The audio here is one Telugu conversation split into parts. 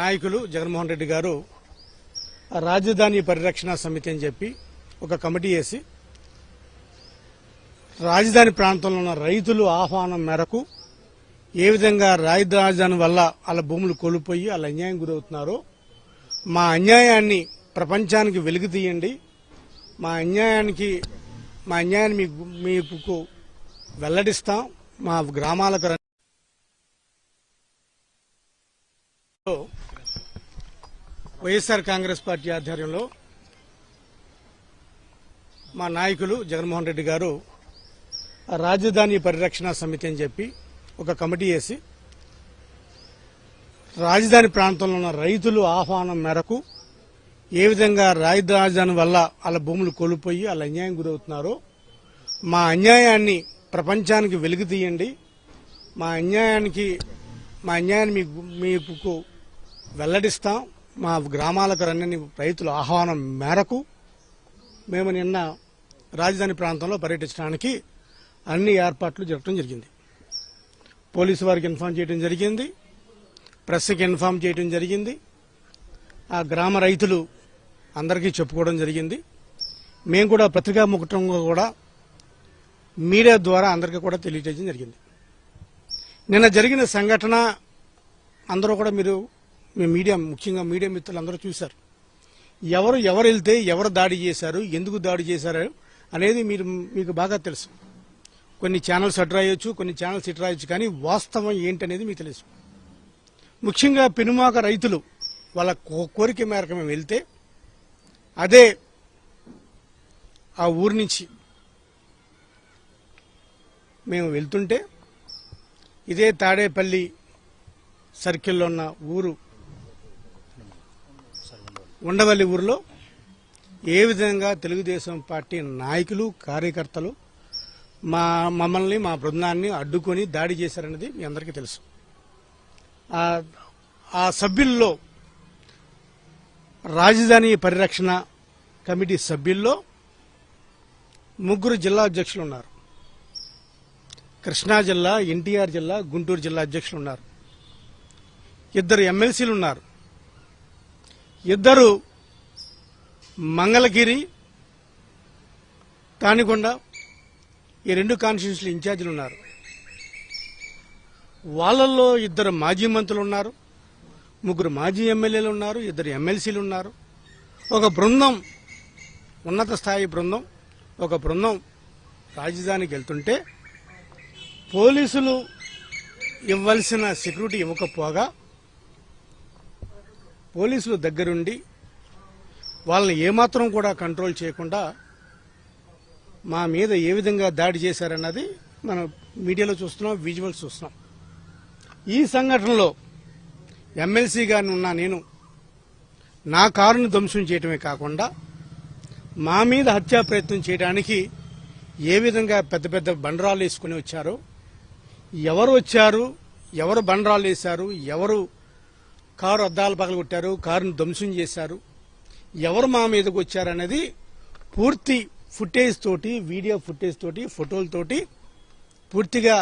నాయకులు జగన్మోహన్ రెడ్డి గారు రాజధాని పరిరక్షణ సమితి అని చెప్పి ఒక కమిటీ వేసి రాజధాని ప్రాంతంలో ఉన్న రైతులు ఆహ్వానం మేరకు ఏ విధంగా రాజధాని వల్ల వాళ్ళ భూములు కోల్పోయి వాళ్ళ అన్యాయం గురవుతున్నారో మా అన్యాయాన్ని ప్రపంచానికి వెలుగు తీయండి, మా అన్యాయాన్ని మీకు వెల్లడిస్తాం, మా గ్రామాలకు వైఎస్ఆర్ కాంగ్రెస్ పార్టీ ఆధ్వర్యంలో మా నాయకులు జగన్మోహన్ రెడ్డి గారు రాజధాని పరిరక్షణ సమితి అని చెప్పి ఒక కమిటీ వేసి రాజధాని ప్రాంతంలో ఉన్న రైతులు ఆహ్వానం మేరకు ఏ విధంగా రాజధాని వల్ల వాళ్ళ భూములు కోల్పోయి వాళ్ళ అన్యాయం గురవుతున్నారో మా అన్యాయాన్ని ప్రపంచానికి వెలుగు తీయండి, మా అన్యాయాన్ని మీకు వెల్లడిస్తాం, మా గ్రామాలకు రండి రైతుల ఆహ్వానం మేరకు మేము నిన్న రాజధాని ప్రాంతంలో పర్యటించడానికి అన్ని ఏర్పాట్లు జరగడం జరిగింది. పోలీసు వారికి ఇన్ఫార్మ్ చేయడం జరిగింది, ప్రెస్కి ఇన్ఫార్మ్ చేయడం జరిగింది, ఆ గ్రామ రైతులు అందరికీ చెప్పుకోవడం జరిగింది. మేము కూడా పత్రికా ముఖంగా కూడా మీడియా ద్వారా అందరికీ కూడా తెలియజేయడం జరిగింది. నిన్న జరిగిన సంఘటన అందరూ కూడా ముఖ్యంగా మీడియా మిత్రులు అందరూ చూశారు. ఎవరు వెళ్తే ఎవరు దాడి చేశారు, ఎందుకు దాడి చేశారు అనేది మీకు బాగా తెలుసు. కొన్ని ఛానల్స్ అటు రాయొచ్చు, కొన్ని ఛానల్స్ ఇటు రాయొచ్చు, కానీ వాస్తవం ఏంటనేది మీకు తెలుసు. ముఖ్యంగా పెనుమాక రైతులు వాళ్ళ కోరిక మేరకు మేము వెళ్తే అదే ఆ ఊరి నుంచి మేము వెళ్తుంటే ఇదే తాడేపల్లి సర్కిల్లో ఉన్న ఊరు ఉండవల్లి ఊరిలో ఏ విధంగా తెలుగుదేశం పార్టీ నాయకులు కార్యకర్తలు మమ్మల్ని మా బృందాన్ని అడ్డుకొని దాడి చేశారన్నది మీ అందరికీ తెలుసు. ఆ సభ్యుల్లో రాజధాని పరిరక్షణ కమిటీ సభ్యుల్లో 3 జిల్లా అధ్యక్షులు ఉన్నారు. కృష్ణా జిల్లా, ఎన్టీఆర్ జిల్లా, గుంటూరు జిల్లా అధ్యక్షులు ఉన్నారు. 2 ఎమ్మెల్సీలు ఉన్నారు. 2 మంగళగిరి, తానికొండ ఈ 2 కాన్స్టిట్యూన్సీల ఇన్ఛార్జీలు ఉన్నారు. వాళ్ళల్లో 2 మాజీ మంత్రులు ఉన్నారు, 3 మాజీ ఎమ్మెల్యేలు ఉన్నారు, 2 ఎమ్మెల్సీలు ఉన్నారు. ఒక బృందం, ఉన్నత స్థాయి బృందం, ఒక బృందం రాజధానికి వెళ్తుంటే పోలీసులు ఇవ్వాల్సిన సెక్యూరిటీ ఇవ్వకపోగా పోలీసులు దగ్గరుండి వాళ్ళని ఏమాత్రం కూడా కంట్రోల్ చేయకుండా మా మీద ఏ విధంగా దాడి చేశారన్నది మనం మీడియాలో చూస్తున్నాం, విజువల్స్ చూస్తున్నాం. ఈ సంఘటనలో ఎమ్మెల్సీగా ఉన్న నేను నా కారును ధ్వంసం చేయడమే కాకుండా మా మీద హత్యా ప్రయత్నం చేయడానికి ఏ విధంగా పెద్ద పెద్ద బండరాలు వేసుకుని వచ్చారో, ఎవరు వచ్చారు, ఎవరు బండరాలు వేశారు, ఎవరు కారు అద్దాలు పగలగొట్టారు, కారును ధ్వంసం చేశారు, ఎవరు మా మీదకు వచ్చారనేది పూర్తి ఫుటేజ్ తోటి, వీడియో ఫుటేజ్ తోటి, ఫోటోలతోటి, పూర్తిగా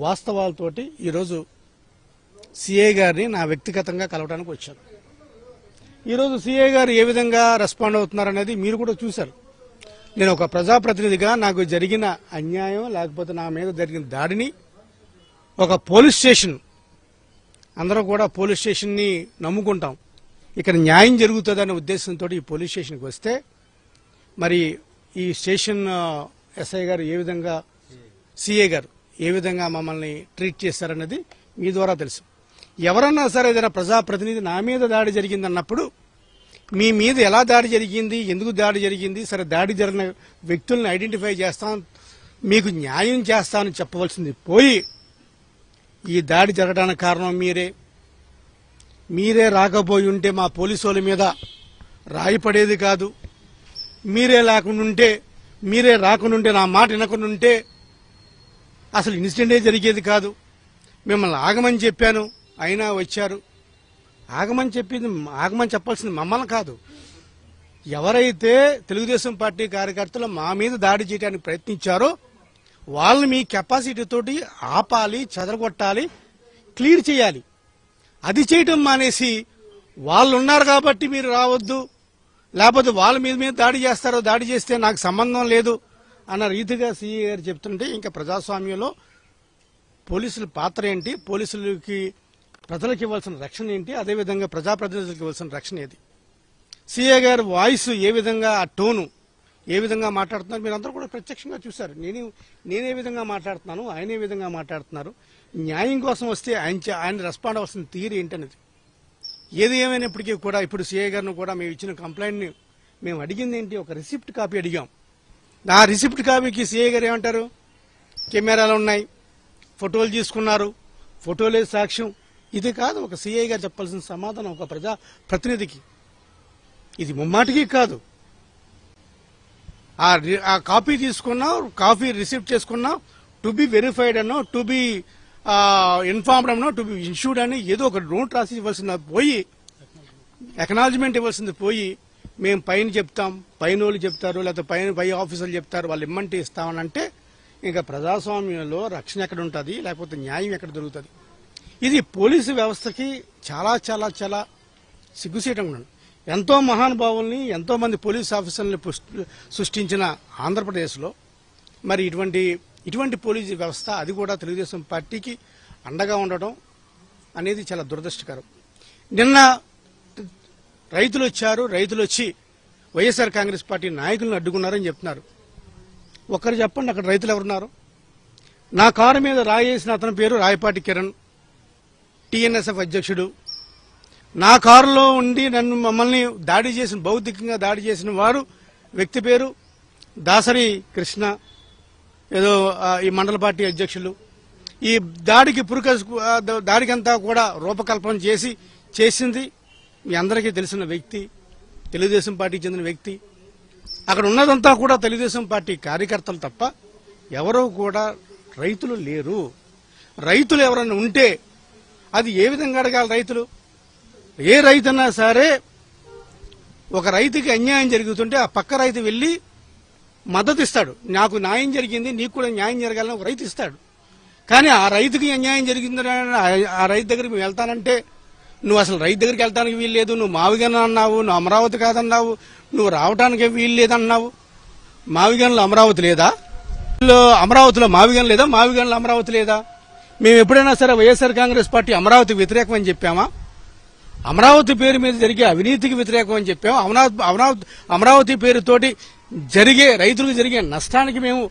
వాస్తవాలతోటి ఈరోజు సిఐ గారిని నా వ్యక్తిగతంగా కలవడానికి వచ్చాను. ఈరోజు సిఐ గారు ఏ విధంగా రెస్పాండ్ అవుతున్నారనేది మీరు కూడా చూశారు. నేను ఒక ప్రజాప్రతినిధిగా నాకు జరిగిన అన్యాయం లేకపోతే నా మీద జరిగిన దాడిని ఒక పోలీస్ స్టేషన్, అందరూ కూడా పోలీస్ స్టేషన్ని నమ్ముకుంటాం, ఇక్కడ న్యాయం జరుగుతుందనే ఉద్దేశంతో ఈ పోలీస్ స్టేషన్కి వస్తే మరి ఈ స్టేషన్ ఎస్ఐ గారు ఏ విధంగా, సిఐ గారు ఏ విధంగా మమ్మల్ని ట్రీట్ చేశారన్నది మీ ద్వారా తెలుసు. ఎవరన్నా సరే ఏదైనా ప్రజాప్రతినిధి నా మీద దాడి జరిగింది అన్నప్పుడు మీ మీద ఎలా దాడి జరిగింది, ఎందుకు దాడి జరిగింది, సరే దాడి జరిగిన వ్యక్తులను ఐడెంటిఫై చేస్తాం, మీకు న్యాయం చేస్తామని చెప్పవలసింది పోయి ఈ దాడి జరగడానికి కారణం మీరే రాకపోయి ఉంటే మా పోలీసు వాళ్ళ మీద రాయి పడేది కాదు, మీరే రాకుండా నా మాట వినకుండా ఉంటే అసలు ఇన్సిడెంటే జరిగేది కాదు, మిమ్మల్ని ఆగమని చెప్పాను అయినా వచ్చారు. ఆగమని చెప్పాల్సింది మమ్మల్ని కాదు, ఎవరైతే తెలుగుదేశం పార్టీ కార్యకర్తలు మా మీద దాడి చేయడానికి ప్రయత్నించారో వాళ్ళని మీ కెపాసిటీ తోటి ఆపాలి, చెదరగొట్టాలి, క్లియర్ చేయాలి. అది చేయటం మానేసి వాళ్ళు ఉన్నారు కాబట్టి మీరు రావద్దు, లేకపోతే వాళ్ళ మీద దాడి చేస్తారో, దాడి చేస్తే నాకు సంబంధం లేదు అన్న రీతిగా సీఏ గారు చెప్తుంటే ఇంకా ప్రజాస్వామ్యంలో పోలీసుల పాత్ర ఏంటి, పోలీసులకి ప్రజలకు ఇవ్వాల్సిన రక్షణ ఏంటి, అదేవిధంగా ప్రజాప్రతినిధులకు ఇవ్వాల్సిన రక్షణ ఏది? సీఏ గారు వాయిస్ ఏ విధంగా, ఆ టోను ఏ విధంగా మాట్లాడుతున్నారు మీరందరూ కూడా ప్రత్యక్షంగా చూశారు. నేనే విధంగా మాట్లాడుతున్నాను, ఆయన ఏ విధంగా మాట్లాడుతున్నారు. న్యాయం కోసం వస్తే ఆయన రెస్పాండ్ అవ్వాల్సిన తీరు ఏంటనేది. ఏది ఏమైనప్పటికీ కూడా ఇప్పుడు సీఏ గారిని కూడా మేము ఇచ్చిన కంప్లైంట్ని మేము అడిగింది ఏంటి, ఒక రిసిప్ట్ కాపీ అడిగాం. ఆ రిసిప్ట్ కాపీకి సీఏ గారు ఏమంటారు, కెమెరాలు ఉన్నాయి, ఫోటోలు తీసుకున్నారు, ఫోటోలే సాక్ష్యం. ఇది కాదు ఒక సీఐ గారు చెప్పాల్సిన సమాధానం ఒక ప్రజా ప్రతినిధికి. ఇది ముమ్మాటికి కాదు. ఆ కాపీ తీసుకున్నావు, కాపీ రిసీవ్ చేసుకున్నావు, టు బి వెరిఫైడ్ అన్నో, టు బి ఇన్ఫార్మ్డ్ అన్నో, టు బి ఇష్యూడ్ అని ఏదో ఒక నోట్ రాసి ఇవ్వాల్సింది పోయి, ఎకనాలజ్మెంట్ ఇవ్వాల్సింది పోయి, మేము పైన చెప్తాం, పైన వాళ్ళు చెప్తారు, లేకపోతే పై ఆఫీసర్లు చెప్తారు, వాళ్ళు ఇమ్మంటే ఇస్తామనంటే ఇంకా ప్రజాస్వామ్యంలో రక్షణ ఎక్కడ ఉంటుంది, లేకపోతే న్యాయం ఎక్కడ దొరుకుతుంది? ఇది పోలీసు వ్యవస్థకి చాలా చాలా చాలా సిగ్గుసేయటం ఉన్నాను. ఎంతో మహానుభావుల్ని, ఎంతో మంది పోలీస్ ఆఫీసర్లని సృష్టించిన ఆంధ్రప్రదేశ్లో మరి ఇటువంటి పోలీసు వ్యవస్థ, అది కూడా తెలుగుదేశం పార్టీకి అండగా ఉండటం అనేది చాలా దురదృష్టకరం. నిన్న రైతులు వచ్చారు, రైతులు వచ్చి వైఎస్ఆర్ కాంగ్రెస్ పార్టీ నాయకులను అడ్డుకున్నారని చెప్తున్నారు. ఒక్కరు చెప్పండి, అక్కడ రైతులు ఎవరున్నారు? నా కారు మీద రాయేసిన అతని పేరు రాయపాటి కిరణ్, టీఎన్ఎస్ఎఫ్ అధ్యక్షుడు. నా కారులో ఉండి మమ్మల్ని దాడి చేసిన, భౌతికంగా దాడి చేసిన వారు వ్యక్తి పేరు దాసరి కృష్ణ, ఏదో ఈ మండల పార్టీ అధ్యక్షులు. ఈ దాడికంతా కూడా రూపకల్పన చేసింది మీ అందరికీ తెలిసిన వ్యక్తి, తెలుగుదేశం పార్టీకి చెందిన వ్యక్తి. అక్కడ ఉన్నదంతా కూడా తెలుగుదేశం పార్టీ కార్యకర్తలు తప్ప ఎవరో కూడా రైతులు లేరు. రైతులు ఎవరైనా ఉంటే అది ఏ విధంగా అడగాలి? రైతులు, ఏ రైతన్నా సరే, ఒక రైతుకి అన్యాయం జరుగుతుంటే ఆ పక్క రైతు వెళ్లి మద్దతు ఇస్తాడు. నాకు న్యాయం జరిగింది, నీకు కూడా న్యాయం జరగాలని ఒక రైతు ఇస్తాడు. కానీ ఆ రైతుకి అన్యాయం జరిగిందని ఆ రైతు దగ్గరికి మేము వెళ్తానంటే, నువ్వు అసలు రైతు దగ్గరికి వెళ్తానికి వీలు లేదు, నువ్వు మావిగన్ అన్నావు, నువ్వు అమరావతి కాదన్నావు, నువ్వు రావడానికి వీలు లేదన్నావు. మావిగన్లో అమరావతి లేదా? అమరావతిలో మావిగన్ లేదా? మావిగన్లో అమరావతి లేదా? మేము ఎప్పుడైనా సరే వైఎస్ఆర్ కాంగ్రెస్ పార్టీ అమరావతికి వ్యతిరేకం అని చెప్పామా? అమరావతి పేరు మీద జరిగే అవినీతికి వ్యతిరేకం అని చెప్పాము. అమరావతి పేరుతోటి జరిగే రైతులకు జరిగే నష్టానికి మేము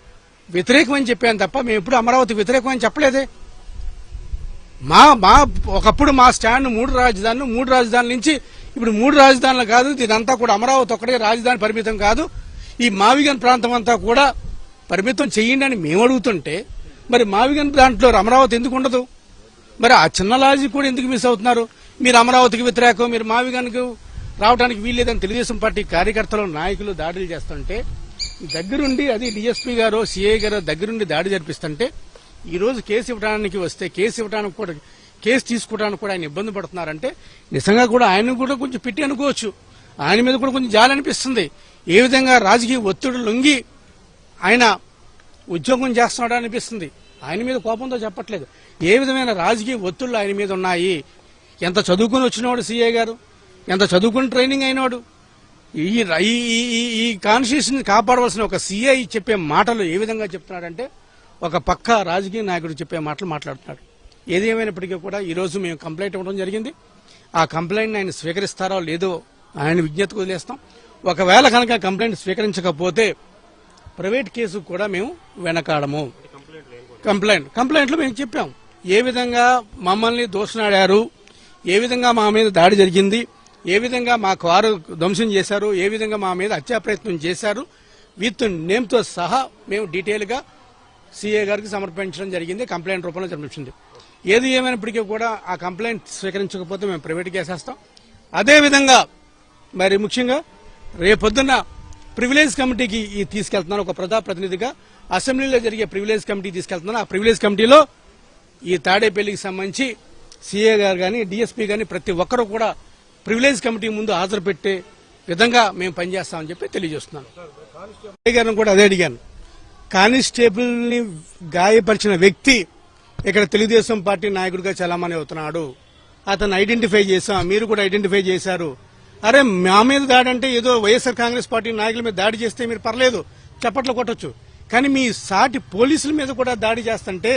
వ్యతిరేకం అని చెప్పాను తప్ప మేము ఎప్పుడు అమరావతి వ్యతిరేకం అని చెప్పలేదే. ఒకప్పుడు మా స్టాండ్ మూడు రాజధానుల నుంచి ఇప్పుడు 3 రాజధానులు కాదు, ఇదంతా కూడా అమరావతి ఒక్కడే రాజధాని పరిమితం కాదు, ఈ మావిగన్ ప్రాంతం అంతా కూడా పరిమితం చేయండి అని మేము అడుగుతుంటే, మరి మావిగన్ దాంట్లో అమరావతి ఎందుకు ఉండదు? మరి ఆ చిన్న లాజిక్ కూడా ఎందుకు మిస్ అవుతున్నారు? మీరు అమరావతికి వ్యతిరేకం, మీరు మావిగన్కు రావడానికి వీల్లేదని తెలుగుదేశం పార్టీ కార్యకర్తలు, నాయకులు దాడులు చేస్తుంటే దగ్గరుండి, అది డీఎస్పీ గారు, సీఐ గారు దగ్గరుండి దాడి జరిపిస్తుంటే, ఈ రోజు కేసు ఇవ్వడానికి వస్తే కేసు తీసుకోవడానికి కూడా ఆయన ఇబ్బంది పడుతున్నారంటే నిజంగా కూడా ఆయన కూడా కొంచెం పెట్టి అనుకోవచ్చు. ఆయన మీద కూడా కొంచెం జాలి అనిపిస్తుంది. ఏ విధంగా రాజకీయ ఒత్తిడి లొంగి ఆయన ఉద్యోగం చేస్తున్నాడు అనిపిస్తుంది. ఆయన మీద కోపంతో చెప్పట్లేదు. ఏ విధమైన రాజకీయ ఒత్తిళ్లు ఆయన మీద ఉన్నాయి? ఎంత చదువుకుని వచ్చినవాడు సీఐ గారు, ఎంత చదువుకుని ట్రైనింగ్ అయినవాడు. ఈ కాన్స్టిట్యూషన్ కాపాడవలసిన ఒక సీఐ చెప్పే మాటలు ఏ విధంగా చెప్తున్నాడంటే, ఒక పక్క రాజకీయ నాయకుడు చెప్పే మాటలు మాట్లాడుతున్నాడు. ఏది ఏమైనప్పటికీ కూడా ఈ రోజు మేము కంప్లైంట్ ఇవ్వడం జరిగింది. ఆ కంప్లైంట్ ఆయన స్వీకరిస్తారో లేదో ఆయన విజ్ఞతకు వదిలేస్తాం. ఒకవేళ కనుక కంప్లైంట్ స్వీకరించకపోతే ప్రైవేట్ కేసు కూడా మేము వెనకాడము. కంప్లైంట్లో మేము చెప్పాం ఏ విధంగా మమ్మల్ని దోషనాడారు, ఏ విధంగా మా మీద దాడి జరిగింది, ఏ విధంగా మా కారు ధ్వంసం చేశారు, ఏ విధంగా మా మీద హత్యా ప్రయత్నం చేశారు, విత్ నేమ్తో సహా మేము డీటెయిల్ గా సీఏ గారికి సమర్పించడం జరిగింది. కంప్లైంట్ రూపంలో సమర్పించింది. ఏది ఏమైనప్పటికీ కూడా ఆ కంప్లైంట్ స్వీకరించకపోతే మేము ప్రైవేట్ కేసేస్తాం. అదేవిధంగా మరి ముఖ్యంగా రేపొద్దున్న ప్రివిలేజ్ కమిటీకి తీసుకెళ్తున్నాను. ఒక ప్రజాప్రతినిధిగా అసెంబ్లీలో జరిగే ప్రివిలేజ్ కమిటీ తీసుకెళ్తున్నాను. ఆ ప్రివిలేజ్ కమిటీలో ఈ తాడేపల్లికి సంబంధించి సీఏ గారు కానీ, డీఎస్పీ కానీ ప్రతి ఒక్కరూ కూడా ప్రివిలేజ్ కమిటీ ముందు హాజరు పెట్టే విధంగా మేము పనిచేస్తామని చెప్పి తెలియజేస్తున్నాను. గారిని కూడా అదే అడిగాను. కానిస్టేబుల్ ని గాయపరిచిన వ్యక్తి ఇక్కడ తెలుగుదేశం పార్టీ నాయకుడిగా చలామణి అవుతున్నాడు. అతను ఐడెంటిఫై చేశాం, మీరు కూడా ఐడెంటిఫై చేశారు. అరే మా మీద దాడి అంటే ఏదో వైఎస్ఆర్ కాంగ్రెస్ పార్టీ నాయకుల మీద దాడి చేస్తే మీరు పర్లేదు చప్పట్లు కొట్టొచ్చు, కానీ మీ సాటి పోలీసుల మీద కూడా దాడి చేస్తుంటే,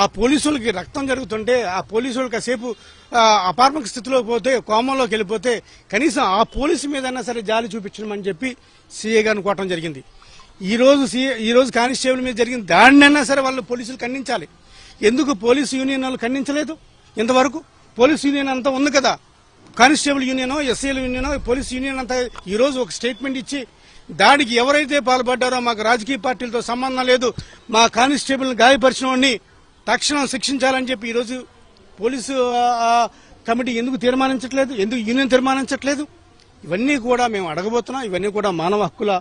ఆ పోలీసులకి రక్తం జరుగుతుంటే, ఆ పోలీసులు కాసేపు అపార్మిక స్థితిలో పోతే, కోమంలోకి వెళ్ళిపోతే కనీసం ఆ పోలీసు మీదైనా సరే జాలి చూపించమని చెప్పి సీఏ గారిని కోవటం జరిగింది. ఈ రోజు కానిస్టేబుల్ మీద జరిగిన దాడినైనా సరే వాళ్ళు పోలీసులు ఖండించాలి. ఎందుకు పోలీసు యూనియన్ వాళ్ళు ఖండించలేదు? ఇంతవరకు పోలీసు యూనియన్ అంతా ఉంది కదా, కానిస్టేబుల్ యూనియనో, ఎస్ఐల యూనియనో, పోలీసు యూనియన్ అంతా ఈ రోజు ఒక స్టేట్మెంట్ ఇచ్చి దాడికి ఎవరైతే పాల్పడ్డారో మాకు రాజకీయ పార్టీలతో సంబంధం లేదు, మా కానిస్టేబుల్ గాయపరిచిన వాడిని తక్షణం శిక్షించాలని చెప్పి ఈరోజు పోలీసు కమిటీ ఎందుకు తీర్మానించట్లేదు? ఎందుకు యూనియన్ తీర్మానించట్లేదు? ఇవన్నీ కూడా మేము అడగబోతున్నాం. ఇవన్నీ కూడా మానవ హక్కుల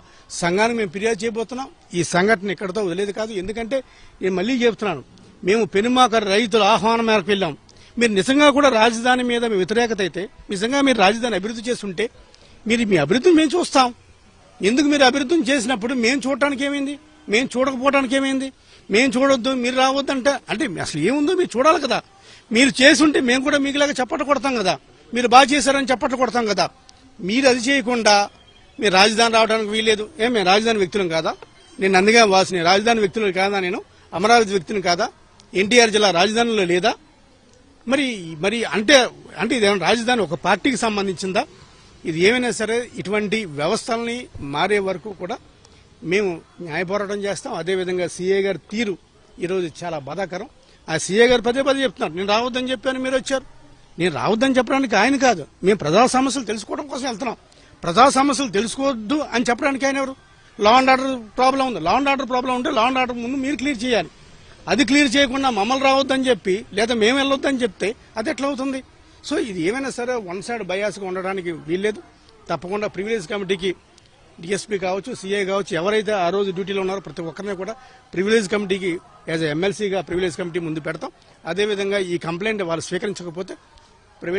సంఘానికి మేము ఫిర్యాదు చేయబోతున్నాం. ఈ సంఘటన ఇక్కడతో వదిలేదు కాదు. ఎందుకంటే నేను మళ్లీ చెబుతున్నాను, మేము పెనుమాక రైతుల ఆహ్వానం మేరకు వెళ్ళాం. మీరు నిజంగా కూడా రాజధాని మీద మీ వ్యతిరేకత అయితే, నిజంగా మీరు రాజధాని అభివృద్ధి చేస్తుంటే మీరు మీ అభివృద్ధిని మేము చూస్తాం. ఎందుకు మీరు అభివృద్ధిని చేసినప్పుడు మేము చూడటానికి ఏమైంది? మేము చూడకపోవడానికి ఏమైంది? మేము చూడొద్దు, మీరు రావద్దు అంటే అసలు ఏముందో మీరు చూడాలి కదా. మీరు చేసుంటే మేము కూడా మీకులాగా చప్పట్లు కొడతాం కదా, మీరు బాగా చేశారని చప్పట్లు కొడతాం కదా. మీరు అది చేయకుండా మీరు రాజధాని రావడానికి వీల్లేదు. మేము రాజధాని వ్యక్తులం కాదా? నేను అందుగా వాసిని రాజధాని వ్యక్తులు కాదా? నేను అమరావతి వ్యక్తిని కాదా? ఎన్టీఆర్ జిల్లా రాజధానిలో లేదా? మరి అంటే ఇదేమైనా రాజధాని ఒక పార్టీకి సంబంధించిందా? ఇది ఏమైనా సరే ఇటువంటి వ్యవస్థల్ని మారే వరకు కూడా మేము న్యాయ పోరాటం చేస్తాం. అదేవిధంగా సీఏ గారి తీరు ఈరోజు చాలా బాధాకరం. ఆ సీఏ గారు పదే చెప్తున్నారు, నేను రావద్దని చెప్పాను, మీరు వచ్చారు. నేను రావద్దని చెప్పడానికి ఆయన కాదు, మేము ప్రజా సమస్యలు తెలుసుకోవడం కోసం వెళ్తున్నాం. ప్రజా సమస్యలు తెలుసుకోవద్దు అని చెప్పడానికి ఆయన ఎవరు? లా అండ్ ఆర్డర్ ప్రాబ్లం ఉంది. లా అండ్ ఆర్డర్ ప్రాబ్లం ఉంటే లా అండ్ ఆర్డర్ ముందు మీరు క్లియర్ చేయాలి. అది క్లియర్ చేయకుండా మమ్మల్ని రావద్దని చెప్పి లేదా మేము వెళ్ళొద్దని చెప్తే అది ఎట్లా అవుతుంది? సో ఇది ఏమైనా సరే వన్ సైడ్ బయాస్గా ఉండడానికి వీల్లేదు. తప్పకుండా ప్రివిలేజ్ కమిటీకి డిఎస్పీ కావచ్చు, సీఐ కావచ్చు, ఎవరైతే ఆ రోజు డ్యూటీలో ఉన్నారో ప్రతి ఒక్కరిని కూడా ప్రివిలేజ్ కమిటీకి యాజ్ ఎమ్మెల్సీగా ప్రివిలేజ్ కమిటీ ముందు పెడతాం. అదేవిధంగా ఈ కంప్లైంట్ వాళ్ళు స్వీకరించకపోతే